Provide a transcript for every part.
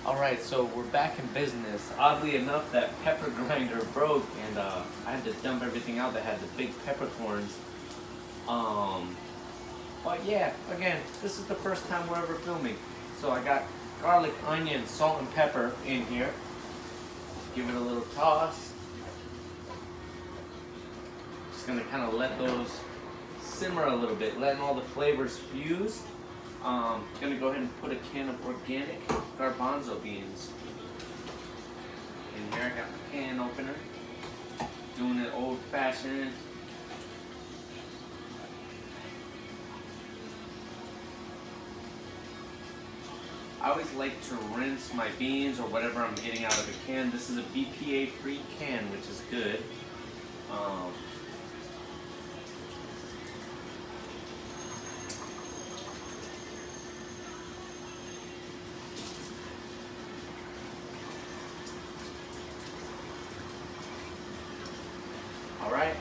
Alright, so we're back in business. Oddly enough, that pepper grinder broke and I had to dump everything out that had the big peppercorns. But yeah, again, this is the first time we're ever filming. So I got garlic, onion, salt, and pepper in here. Give it a little toss. Just gonna kind of let those simmer a little bit, letting all the flavors fuse. Gonna go ahead and put a can of organic garbanzo beans in here. I got my can opener, doing it old fashioned. I always like to rinse my beans or whatever I'm getting out of the can. This is a BPA free can, which is good. Alright,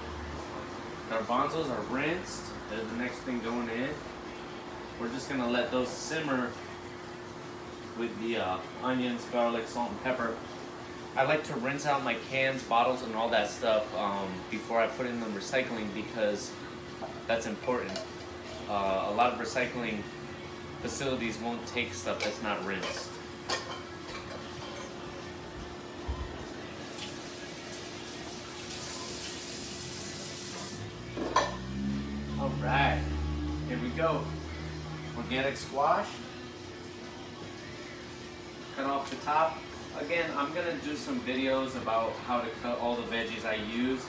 garbanzos are rinsed. They're the next thing going in. We're just going to let those simmer with the onions, garlic, salt, and pepper. I like to rinse out my cans, bottles, and all that stuff before I put in the recycling because that's important. A lot of recycling facilities won't take stuff that's not rinsed. Alright, here we go. Organic squash. Cut off the top. Again, I'm going to do some videos about how to cut all the veggies I use,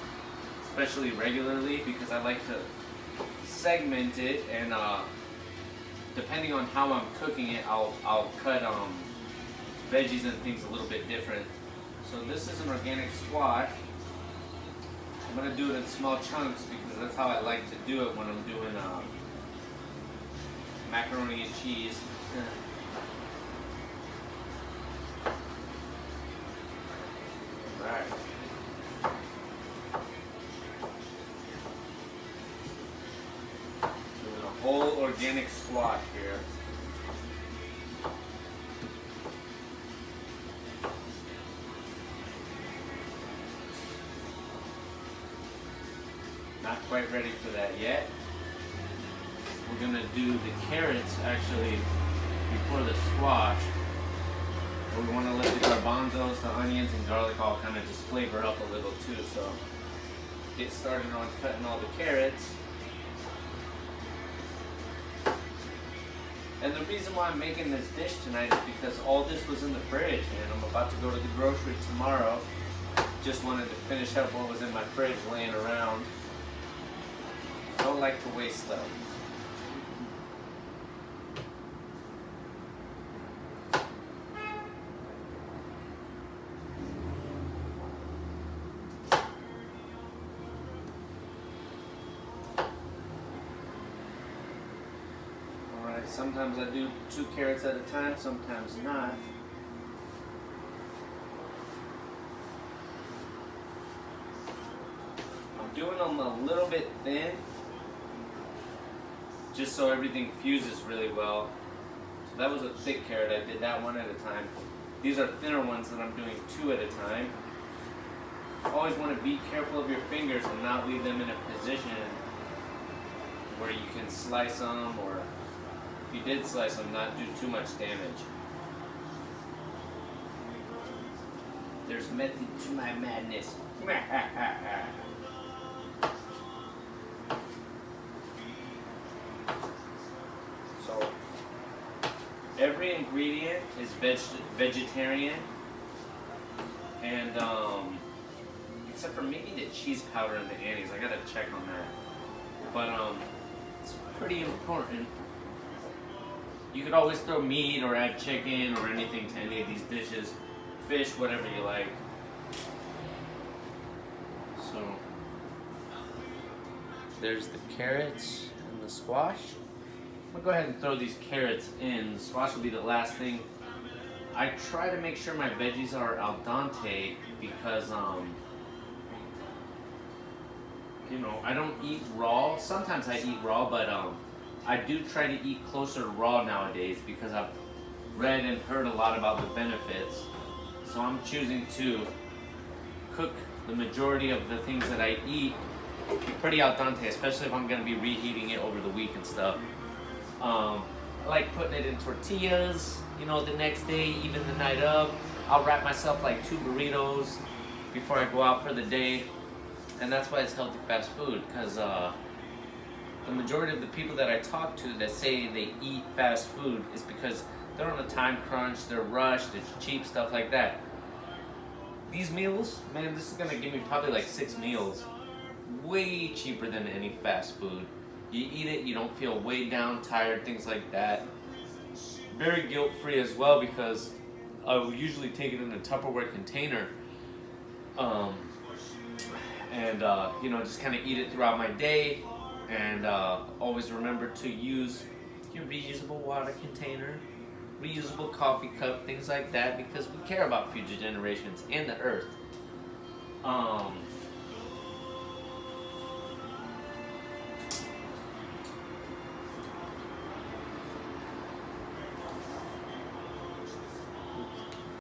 especially regularly, because I like to segment it, and depending on how I'm cooking it, I'll cut veggies and things a little bit different. So this is an organic squash. I'm going to do it in small chunks because that's how I like to do it when I'm doing macaroni and cheese. Alright. Doing a whole organic squash here. Not quite ready for that yet. We're gonna do the carrots actually before the squash. But we want to let the garbanzos, the onions, and garlic all kind of just flavor up a little too. So get started on cutting all the carrots. And the reason why I'm making this dish tonight is because all this was in the fridge, and I'm about to go to the grocery tomorrow. Just wanted to finish up what was in my fridge laying around. Don't like to waste stuff. Alright, sometimes I do 2 carrots at a time, sometimes not. I'm doing them a little bit thin, just so everything fuses really well. So that was a thick carrot, I did that one at a time. These are thinner ones that I'm doing 2 at a time. Always want to be careful of your fingers and not leave them in a position where you can slice them, or if you did slice them, not do too much damage. There's method to my madness. So, every ingredient is vegetarian, and except for maybe the cheese powder and the anise. I gotta check on that. But it's pretty important. You could always throw meat or add chicken or anything to any of these dishes. Fish, whatever you like. So, there's the carrots and the squash. I'm gonna go ahead and throw these carrots in. The squash will be the last thing. I try to make sure my veggies are al dente because you know, I don't eat raw. Sometimes I eat raw, but I do try to eat closer to raw nowadays because I've read and heard a lot about the benefits. So I'm choosing to cook the majority of the things that I eat pretty al dente, especially if I'm going to be reheating it over the week and stuff. I like putting it in tortillas, you know, the next day, even the night of. I'll wrap myself like 2 burritos before I go out for the day. And that's why it's healthy fast food, because the majority of the people that I talk to that say they eat fast food is because they're on a time crunch, they're rushed, it's cheap, stuff like that. These meals, man, this is gonna give me probably like 6 meals. Way cheaper than any fast food. You eat it, you don't feel weighed down, tired, things like that. Very guilt-free as well, because I will usually take it in a Tupperware container. You know, just kind of eat it throughout my day. And always remember to use your reusable water container, reusable coffee cup, things like that, because we care about future generations and the earth.